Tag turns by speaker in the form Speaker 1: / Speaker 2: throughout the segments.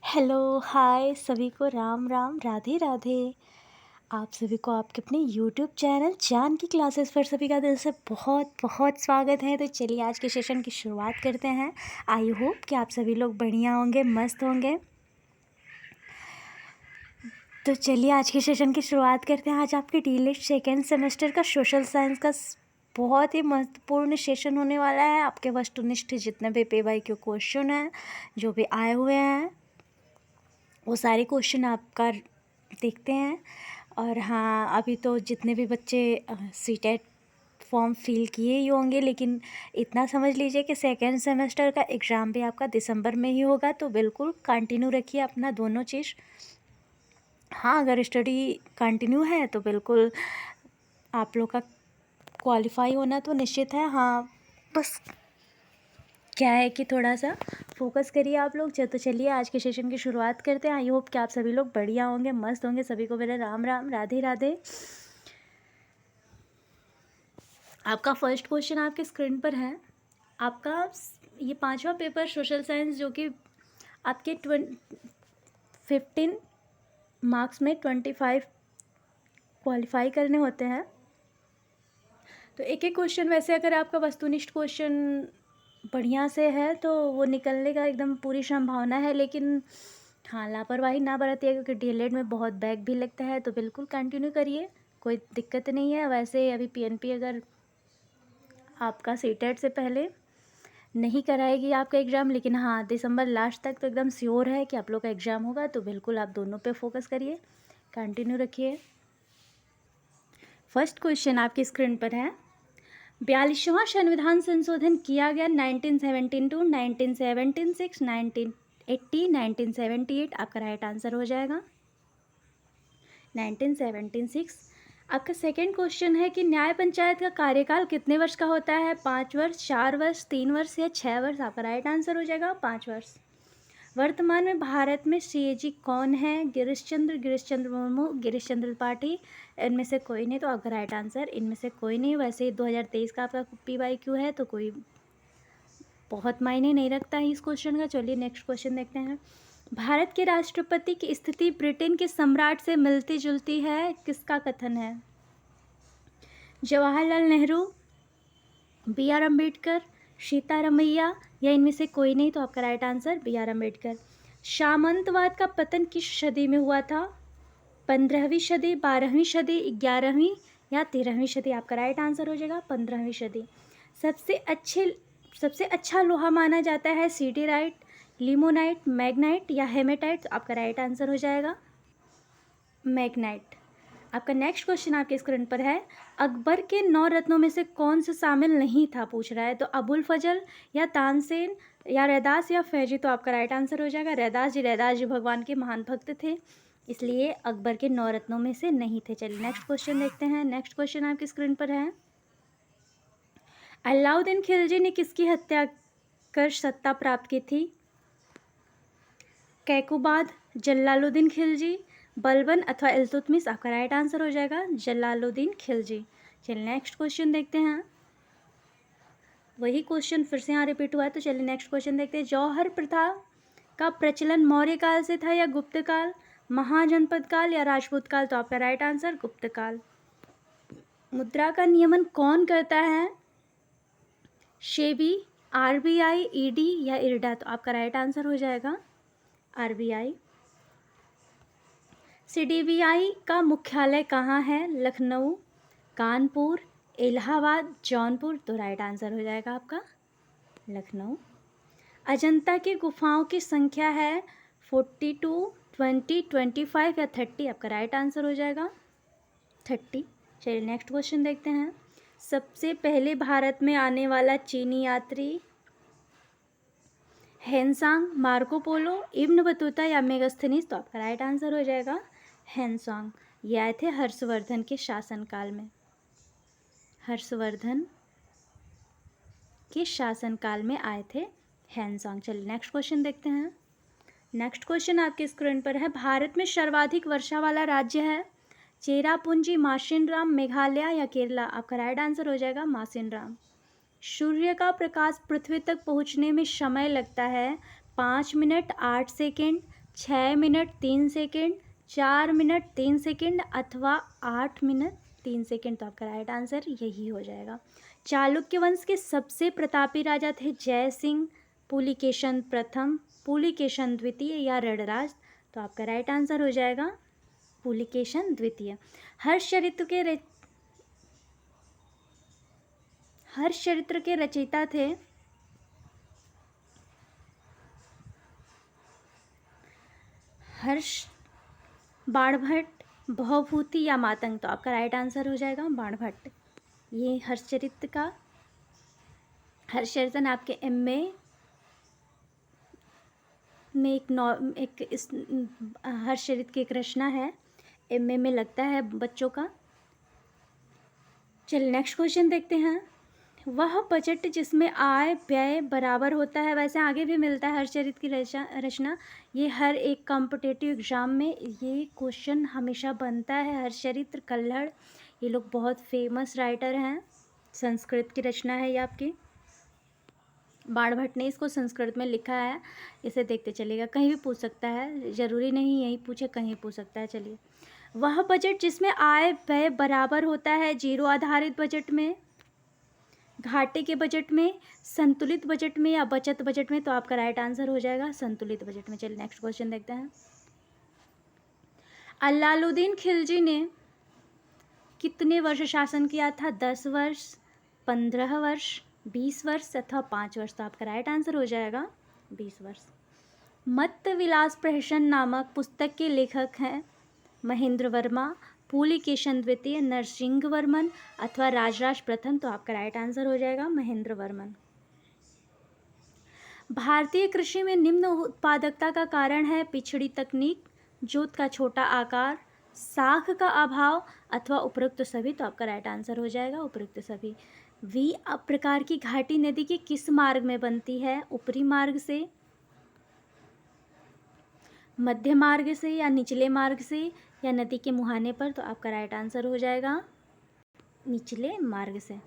Speaker 1: Hello, हाय सभी को राम राम, राधे राधे। आप सभी को आपके अपने यूट्यूब चैनल जान की क्लासेस पर सभी का दिल से बहुत बहुत स्वागत है। तो चलिए आज के सेशन की शुरुआत करते हैं। आई होप कि आप सभी लोग बढ़िया होंगे, मस्त होंगे। तो चलिए आज के सेशन की शुरुआत करते हैं। आज आपके डीलिस्ट सेकेंड सेमेस्टर का सोशल साइंस का बहुत ही महत्वपूर्ण सेशन होने वाला है। आपके वस्तुनिष्ठ जितने भी पे क्यू क्वेश्चन हैं, जो भी आए हुए हैं, वो सारे क्वेश्चन आपका देखते हैं। और हाँ, अभी तो जितने भी बच्चे सीटेट फॉर्म फिल किए ही होंगे, लेकिन इतना समझ लीजिए कि सेकेंड सेमेस्टर का एग्ज़ाम भी आपका दिसंबर में ही होगा। तो बिल्कुल कंटिन्यू रखिए अपना दोनों चीज़। हाँ, अगर स्टडी कंटिन्यू है तो बिल्कुल आप लोग का क्वालिफाई होना तो निश्चित है। हाँ, बस क्या है कि थोड़ा सा फोकस करिए आप लोग। तो चलिए आज के सेशन की शुरुआत करते हैं। आई होप कि आप सभी लोग बढ़िया होंगे, मस्त होंगे। सभी को मेरा राम राम, राधे राधे। आपका फर्स्ट क्वेश्चन आपके स्क्रीन पर है। आपका ये पांचवा पेपर सोशल साइंस, जो कि आपके 15 मार्क्स में 25 क्वालिफाई करने होते हैं। तो एक एक क्वेश्चन, वैसे अगर आपका वस्तुनिष्ठ क्वेश्चन बढ़िया से है तो वो निकलने का एकदम पूरी संभावना है। लेकिन हाँ, लापरवाही ना बरतिए, क्योंकि डीएलएड में बहुत बैक भी लगता है। तो बिल्कुल कंटिन्यू करिए, कोई दिक्कत नहीं है। वैसे अभी पीएनपी अगर आपका सीटेट से पहले नहीं कराएगी आपका एग्ज़ाम, लेकिन हाँ दिसंबर लास्ट तक तो एकदम श्योर है कि आप लोग का एग्ज़ाम होगा। तो बिल्कुल आप दोनों पे फोकस करिए, कंटिन्यू रखिए। फर्स्ट क्वेश्चन आपकी स्क्रीन पर है। 42वां संविधान संशोधन किया गया 1972, 1976, 1980, 1978। आपका राइट आंसर हो जाएगा 1976। आपका सेकेंड क्वेश्चन है कि न्याय पंचायत का कार्यकाल कितने वर्ष का होता है? 5 वर्ष, 4 वर्ष, 3 वर्ष या 6 वर्ष? आपका राइट आंसर हो जाएगा 5 वर्ष। वर्तमान में भारत में सीएजी कौन है? गिरीश चंद्र मुर्मू, गिरीश चंद्र त्रिपाठी, इनमें से कोई नहीं। तो आपका राइट आंसर इनमें से कोई नहीं। वैसे 2023 का आपका PYQ है, तो कोई बहुत मायने नहीं रखता है इस क्वेश्चन का। चलिए नेक्स्ट क्वेश्चन देखते हैं। भारत के राष्ट्रपति की स्थिति ब्रिटेन के सम्राट से मिलती जुलती है, किसका कथन है? जवाहरलाल नेहरू, BR अम्बेडकर, सीतारमैया या इनमें से कोई नहीं। तो आपका राइट आंसर BR अम्बेडकर। सामंतवाद का पतन किस सदी में हुआ था? 15वीं सदी, 12वीं सदी, 11वीं या 13वीं सदी? आपका राइट आंसर हो जाएगा 15वीं सदी। सबसे अच्छा लोहा माना जाता है सिडीराइट, लिमोनाइट, मैग्नाइट या हेमेटाइट? तो आपका राइट आंसर हो जाएगा मैग्नाइट। आपका नेक्स्ट क्वेश्चन आपके स्क्रीन पर है। अकबर के 9 रत्नों में से कौन सा शामिल नहीं था, पूछ रहा है। तो अबुल फजल या तानसेन या रैदास या फैजी? तो आपका राइट आंसर हो जाएगा रैदास जी। रैदास जी भगवान के महान भक्त थे, इसलिए अकबर के 9 रत्नों में से नहीं थे। चलिए नेक्स्ट क्वेश्चन देखते हैं। नेक्स्ट क्वेश्चन आपकी स्क्रीन पर है। अलाउद्दीन खिलजी ने किसकी हत्या कर सत्ता प्राप्त की थी? कैकुबाद, जलालुद्दीन खिलजी, बलबन अथवा इल्तुतमिश? आपका राइट आंसर हो जाएगा जलालुद्दीन खिलजी। चलिए नेक्स्ट क्वेश्चन देखते हैं। वही क्वेश्चन फिर से यहाँ रिपीट हुआ है, तो चलिए नेक्स्ट क्वेश्चन देखते हैं। जौहर प्रथा का प्रचलन मौर्य काल से था या गुप्त काल, महाजनपद काल या राजपूत काल? तो आपका राइट आंसर गुप्त काल। मुद्रा का नियमन कौन करता है? सेबी, RBI, ED या इरडा? तो आपका राइट आंसर हो जाएगा RBI। CDBI का मुख्यालय कहाँ है? लखनऊ, कानपुर, इलाहाबाद, जौनपुर? तो राइट आंसर हो जाएगा आपका लखनऊ। अजंता की गुफाओं की संख्या है 42, 20, 25 या 30? आपका राइट आंसर हो जाएगा 30। चलिए नेक्स्ट क्वेश्चन देखते हैं। सबसे पहले भारत में आने वाला चीनी यात्री? Hiuen Tsang, Marco Polo, Ibn Battuta या मेगास्थनीज? तो आपका राइट आंसर हो जाएगा हेनसांग। ये आए थे हर्षवर्धन के शासनकाल में। हर्षवर्धन के शासनकाल में आए थे हेनसांग। चलिए नेक्स्ट क्वेश्चन देखते हैं। नेक्स्ट क्वेश्चन आपके स्क्रीन पर है। भारत में सर्वाधिक वर्षा वाला राज्य है? चेरापूंजी, माशिनराम, मेघालय या केरला? आपका राइट आंसर हो जाएगा माशिनराम। सूर्य का प्रकाश पृथ्वी तक पहुंचने में समय लगता है 5 minute 8 second, 6 minute 3 second, 4 minute 3 second अथवा 8 मिनट 3 सेकेंड। तो आपका राइट आंसर यही हो जाएगा। चालुक्य वंश के सबसे प्रतापी राजा थे जय सिंह, पुलिकेशन प्रथम, पुलिकेशन द्वितीय या रणराज। तो आपका राइट आंसर हो जाएगा पुलिकेशन द्वितीय। हर्षचरित्र के रचयिता थे हर्ष, बाणभट्ट, भवभूति या मातंग। तो आपका राइट आंसर हो जाएगा बाणभट्ट। ये हर्षचरित्र आपके MA में हर्षचरित्र की एक रचना है, MA में लगता है बच्चों का। चलिए नेक्स्ट क्वेश्चन देखते हैं। वह बजट जिसमें आय व्यय बराबर होता है, वैसे आगे भी मिलता है हर्षचरित्र की रचना। ये हर एक कॉम्पिटिटिव एग्जाम में ये क्वेश्चन हमेशा बनता है। हर्षचरित्र, कल्हड़, ये लोग बहुत फेमस राइटर हैं। संस्कृत की रचना है ये आपकी। बाणभट्ट ने इसको संस्कृत में लिखा है। इसे देखते चलिएगा, कहीं भी पूछ सकता है, ज़रूरी नहीं यही पूछे, कहीं पूछ सकता है। चलिए, वह बजट जिसमें आय व्यय बराबर होता है, जीरो आधारित बजट में, घाटे के बजट में, संतुलित बजट में या बचत बजट में। तो आपका राइट आंसर हो जाएगा संतुलित बजट में। चलिए नेक्स्ट क्वेश्चन देखते हैं। अलाउद्दीन खिलजी ने कितने वर्ष शासन किया था? 10 वर्ष, 15 वर्ष, 20 वर्ष अथवा 5 वर्ष। तो आपका राइट आंसर हो जाएगा 20 वर्ष। मत्त विलास प्रहसन नामक पुस्तक के लेखक हैं महेंद्र वर्मा, पुलिकेशन द्वितीय, नरसिंह वर्मन अथवा राजराज प्रथम। तो आपका राइट आंसर हो जाएगा महेंद्र वर्मन। भारतीय कृषि में निम्न उत्पादकता का कारण है पिछड़ी तकनीक, जोत का छोटा आकार, साख का अभाव अथवा उपरोक्त सभी। तो आपका राइट आंसर हो जाएगा उपरोक्त सभी। वी प्रकार की घाटी नदी के किस मार्ग में बनती है? ऊपरी मार्ग से, मध्य मार्ग से या निचले मार्ग से या नदी के मुहाने पर। तो आपका राइट आंसर हो जाएगा निचले मार्ग से।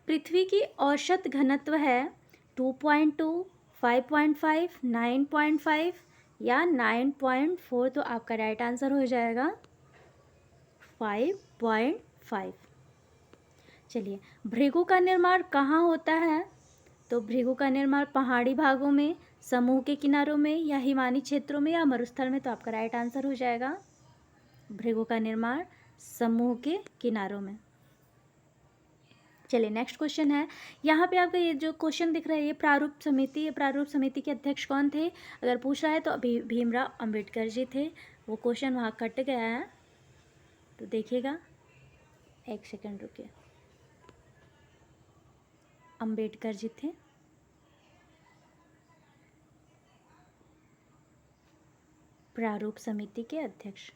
Speaker 1: पृथ्वी की औसत घनत्व है 2.2, 5.5, 9.5 या 9.4। तो आपका राइट आंसर हो जाएगा 5.5। चलिए, भृगु का निर्माण कहाँ होता है? तो भृगु का निर्माण पहाड़ी भागों में, समूह के किनारों में या हिमानी क्षेत्रों में या मरुस्थल में। तो आपका राइट आंसर हो जाएगा भृगु का निर्माण समूह के किनारों में। चलिए नेक्स्ट क्वेश्चन है। यहाँ पे आपका ये जो क्वेश्चन दिख रहा है, ये प्रारूप समिति, ये प्रारूप समिति के अध्यक्ष कौन थे? अगर पूछ रहा है तो अभी भीमराव अंबेडकर जी थे। वो क्वेश्चन वहाँ कट गया है, तो देखिएगा, एक सेकंड रुकिए। अंबेडकर जी थे। प्रारूप समिति के अध्यक्ष।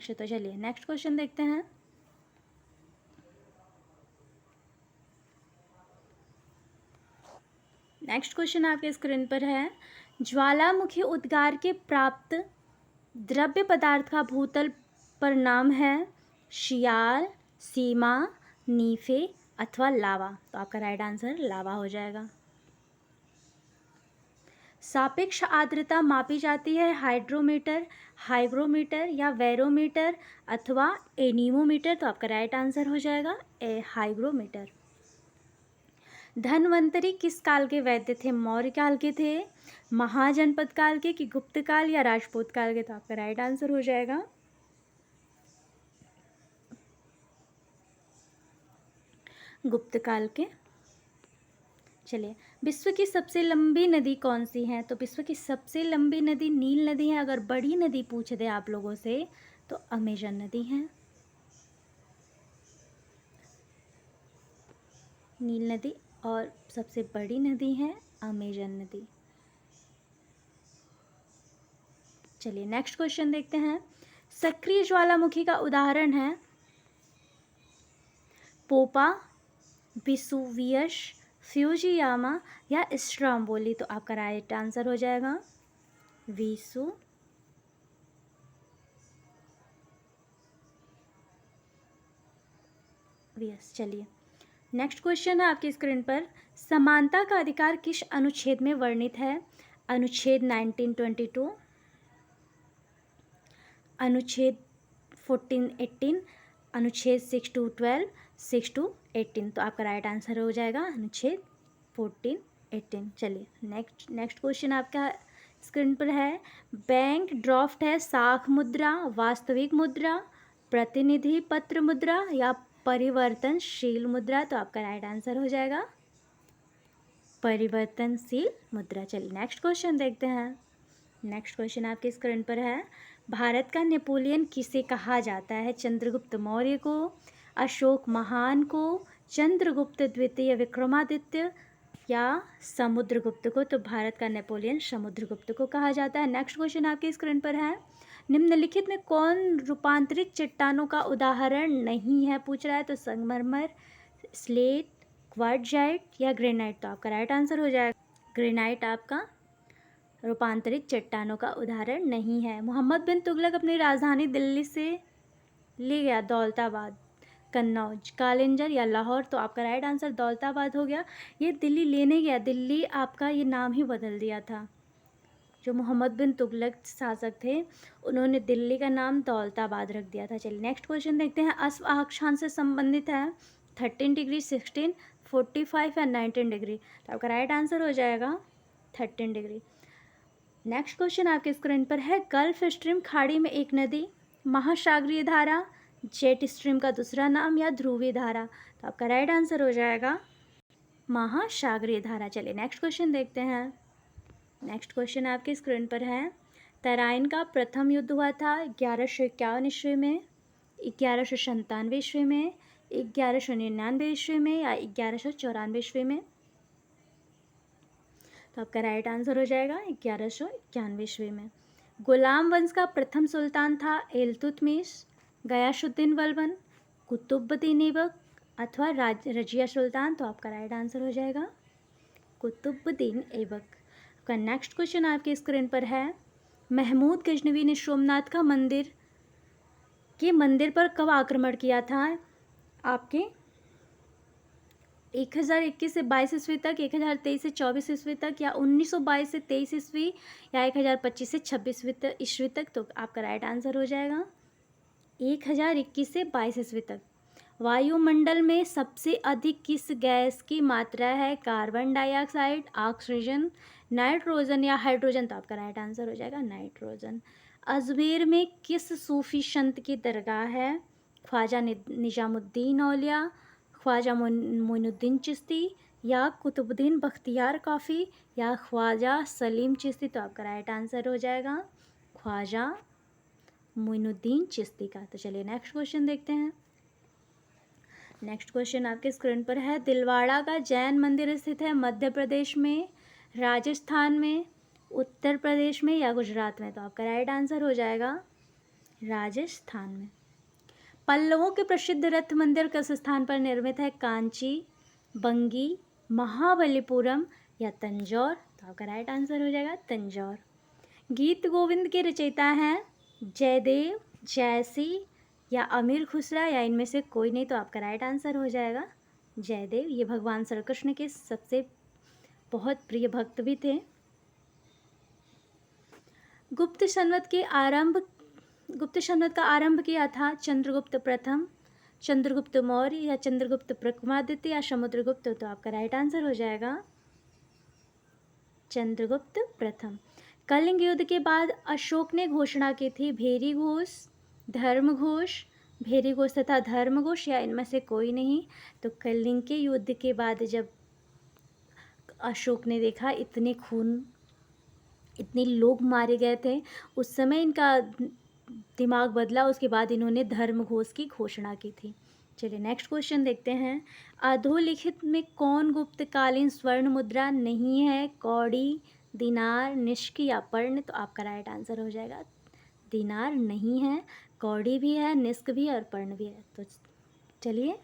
Speaker 1: तो चलिए नेक्स्ट क्वेश्चन देखते हैं। नेक्स्ट क्वेश्चन आपके स्क्रीन पर है। ज्वालामुखी उद्गार के प्राप्त द्रव्य पदार्थ का भूतल पर नाम है शियाल, सीमा, नीफे अथवा लावा। तो आपका राइट आंसर लावा हो जाएगा। सापेक्ष आर्द्रता मापी जाती है हाइड्रोमीटर, हाइग्रोमीटर या वेरोमीटर अथवा एनीमोमीटर। तो आपका राइट आंसर हो जाएगा हाइग्रोमीटर। धन्वंतरी किस काल के वैद्य थे? मौर्य काल के थे, महाजनपद काल के, कि गुप्त काल या राजपूत काल के? तो आपका राइट आंसर हो जाएगा गुप्त काल के। चलिए, विश्व की सबसे लंबी नदी कौन सी है? तो विश्व की सबसे लंबी नदी नील नदी है। अगर बड़ी नदी पूछ दे आप लोगों से तो अमेजन नदी है। नील नदी और सबसे बड़ी नदी है अमेजन नदी। चलिए नेक्स्ट क्वेश्चन देखते हैं। सक्रिय ज्वालामुखी का उदाहरण है पोपा, विसुवियस, फ्यूजियामा या स्ट्रोम्बोली। तो आपका राइट आंसर हो जाएगा यस। चलिए नेक्स्ट क्वेश्चन है आपकी स्क्रीन पर, समानता का अधिकार किस अनुच्छेद में वर्णित है? अनुच्छेद 1922, अनुच्छेद 1418, अनुच्छेद 6 to 12, 6 to 18। तो आपका राइट आंसर हो जाएगा अनुच्छेद 1418। चलिए नेक्स्ट क्वेश्चन आपका स्क्रीन पर है, बैंक ड्राफ्ट है साख मुद्रा, वास्तविक मुद्रा, प्रतिनिधि पत्र मुद्रा या परिवर्तनशील मुद्रा? तो आपका राइट आंसर हो जाएगा परिवर्तनशील मुद्रा। चलिए नेक्स्ट क्वेश्चन देखते हैं। नेक्स्ट क्वेश्चन आपके स्क्रीन पर है, भारत का नेपोलियन किसे कहा जाता है? चंद्रगुप्त मौर्य को, अशोक महान को, चंद्रगुप्त द्वितीय विक्रमादित्य या समुद्रगुप्त को? तो भारत का नेपोलियन समुद्रगुप्त को कहा जाता है। नेक्स्ट क्वेश्चन आपके स्क्रीन पर है, निम्नलिखित में कौन रूपांतरित चट्टानों का उदाहरण नहीं है? पूछ रहा है। तो संगमरमर, स्लेट, क्वार्टजाइट या ग्रेनाइट? तो आपका राइट आंसर हो जाएगा ग्रेनाइट आपका रूपांतरित चट्टानों का उदाहरण नहीं है। मोहम्मद बिन तुगलक अपनी राजधानी दिल्ली से ले गया दौलताबाद, कन्नौज, कालिंजर या लाहौर? तो आपका राइट आंसर दौलताबाद हो गया। ये दिल्ली लेने गया, दिल्ली आपका ये नाम ही बदल दिया था। जो मोहम्मद बिन तुगलक शासक थे उन्होंने दिल्ली का नाम दौलताबाद रख दिया था। चलिए नेक्स्ट क्वेश्चन देखते हैं, अश्व अक्षांश से संबंधित है 13 डिग्री, 16, 45 या 19 डिग्री? तो आपका राइट आंसर हो जाएगा 13 डिग्री। नेक्स्ट क्वेश्चन आपके स्क्रीन पर है, गल्फ स्ट्रीम खाड़ी में एक नदी, महासागरीय धारा, जेट स्ट्रीम का दूसरा नाम या ध्रुवीय धारा? तो आपका राइट आंसर हो जाएगा महासागरीय धारा। चलिए नेक्स्ट क्वेश्चन देखते हैं। नेक्स्ट क्वेश्चन आपके स्क्रीन पर है, तराइन का प्रथम युद्ध हुआ था 1151 ईस्वी में, 1197 ईस्वी में, 1199 ईस्वी में या 1194 ईस्वी में? तो आपका राइट आंसर हो जाएगा 1191 ईस्वी में। गुलाम वंश का प्रथम सुल्तान था इल्तुतमिश, गयासुद्दीन बलबन, कुतुबुद्दीन ऐबक अथवा रजिया सुल्तान? तो आपका राइट आंसर हो जाएगा कुतुबुद्दीन ऐबक। आपका नेक्स्ट क्वेश्चन आपके स्क्रीन पर है, महमूद गजनवी ने सोमनाथ का मंदिर पर कब आक्रमण किया था? आपके 1021 से 22 ईस्वी तक, 1023 से 24 ईस्वी तक या 1922 से 23 ईस्वी या 1025 से 26 ईस्वी तक? तो आपका राइट आंसर हो जाएगा 1021 से 22 ईस्वी तक। वायुमंडल में सबसे अधिक किस गैस की मात्रा है? कार्बन डाइऑक्साइड, ऑक्सीजन, नाइट्रोजन या हाइड्रोजन? तो आपका राइट आंसर हो जाएगा नाइट्रोजन। अजमेर में किस सूफी संत की दरगाह है? ख्वाजा निजामुद्दीन औलिया, ख्वाजा मोइनुद्दीन चिश्ती या कुतुबुद्दीन बख्तियार काफ़ी या ख्वाजा सलीम चिश्ती? तो आपका राइट आंसर हो जाएगा ख्वाजा मोइनुद्दीन चिश्ती का। तो चलिए नेक्स्ट क्वेश्चन देखते हैं। नेक्स्ट क्वेश्चन आपके स्क्रीन पर है, दिलवाड़ा का जैन मंदिर स्थित है मध्य प्रदेश में, राजस्थान में, उत्तर प्रदेश में या गुजरात में? तो आपका राइट आंसर हो जाएगा राजस्थान में। पल्लवों के प्रसिद्ध रथ मंदिर किस स्थान पर निर्मित है? कांची, बंगी, महाबलीपुरम या तंजौर? तो आपका राइट आंसर हो जाएगा तंजौर। गीत गोविंद के रचयिता हैं जयदेव, जयसी या अमीर खुसरा या इनमें से कोई नहीं? तो आपका राइट आंसर हो जाएगा जयदेव। ये भगवान श्री कृष्ण के सबसे बहुत प्रिय भक्त भी थे। गुप्त संवत का आरंभ किया था चंद्रगुप्त प्रथम, चंद्रगुप्त मौर्य या चंद्रगुप्त विक्रमादित्य या समुद्रगुप्त? तो आपका राइट आंसर हो जाएगा चंद्रगुप्त प्रथम। कलिंग युद्ध के बाद अशोक ने घोषणा की थी भेरी घोष, धर्म घोष, भेरी घोष तथा धर्म घोष या इनमें से कोई नहीं? तो कलिंग के युद्ध के बाद जब अशोक ने देखा इतने लोग मारे गए थे, उस समय इनका दिमाग बदला, उसके बाद इन्होंने धर्म घोष की घोषणा की थी। चलिए नेक्स्ट क्वेश्चन देखते हैं, अधोलिखित में कौन गुप्तकालीन स्वर्ण मुद्रा नहीं है? कौड़ी, दिनार, निष्क या पर्ण? तो आपका राइट आंसर हो जाएगा दिनार नहीं है, कौड़ी भी है, निष्क भी है और पर्ण भी है। तो चलिए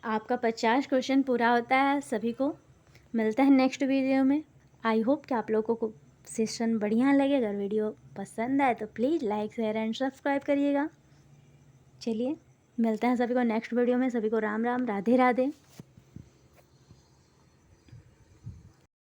Speaker 1: आपका 50 क्वेश्चन पूरा होता है। सभी को मिलता है नेक्स्ट वीडियो में। आई होप कि आप लोगों को सेशन बढ़िया लगे। अगर वीडियो पसंद आए तो please like, share and subscribe करिएगा। चलिए मिलते हैं सभी को नेक्स्ट वीडियो में। सभी को राम राम, राधे राधे।